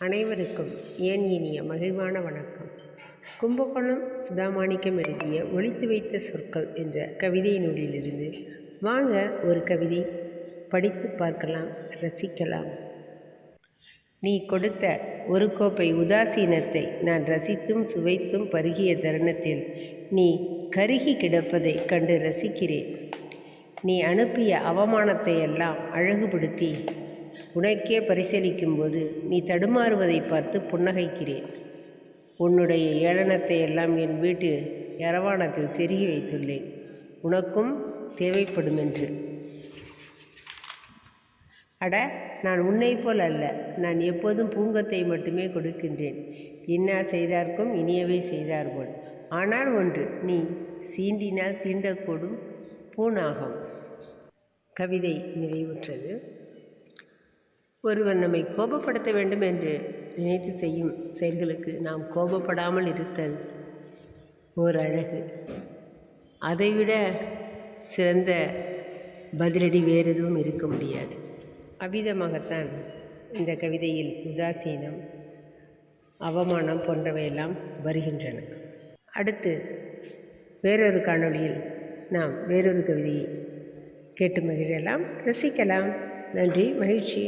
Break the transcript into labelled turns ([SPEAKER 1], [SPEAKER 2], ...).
[SPEAKER 1] அனைவருக்கும் ஏன் இனிய மகிழ்வான வணக்கம். கும்பகோணம் சுதாமாணிக்கம் எழுதிய ஒளித்து வைத்த சொற்கள் என்ற கவிதை நூலிலிருந்து வாங்க ஒரு கவிதை படித்து பார்க்கலாம், ரசிக்கலாம். நீ கொடுத்த ஒரு கோப்பை உதாசீனத்தை நான் ரசித்தும் சுவைத்தும் பருகிய தருணத்தில் நீ கருகி கிடப்பதை கண்டு ரசிக்கிறேன். நீ அனுப்பிய அவமானத்தை எல்லாம் அழகுபடுத்தி உனக்கே பரிசீலிக்கும்போது நீ தடுமாறுவதை பார்த்து புன்னகைக்கிறேன். உன்னுடைய ஏளனத்தை எல்லாம் என் வீட்டு யரவாணத்தில் செருகி வைத்துள்ளேன், உனக்கும் தேவைப்படும் என்று. அட, நான் உன்னை போல் அல்ல. நான் எப்போதும் பூங்கத்தை மட்டுமே கொடுக்கின்றேன். இன்னா செய்தார்க்கும் இனியவை செய்தார்போல். ஆனால் ஒன்று, நீ சீண்டினால் தீண்டக்கூடும் பூநாகம். கவிதை நிறைவுற்றது. ஒருவர் நம்மை கோபப்படுத்த வேண்டும் என்று நினைத்து செய்யும் செயல்களுக்கு நாம் கோபப்படாமல் இருத்தல் ஓர் அழகு. அதைவிட சிறந்த பதிலடி வேறு எதுவும் இருக்க முடியாது. அவ்விதமாகத்தான் இந்த கவிதையில் உதாசீனம், அவமானம் போன்றவையெல்லாம் வருகின்றன. அடுத்து வேறொரு காணொளியில் நாம் வேறொரு கவிதையை கேட்டு மகிழலாம், ரசிக்கலாம். நன்றி, மகிழ்ச்சி.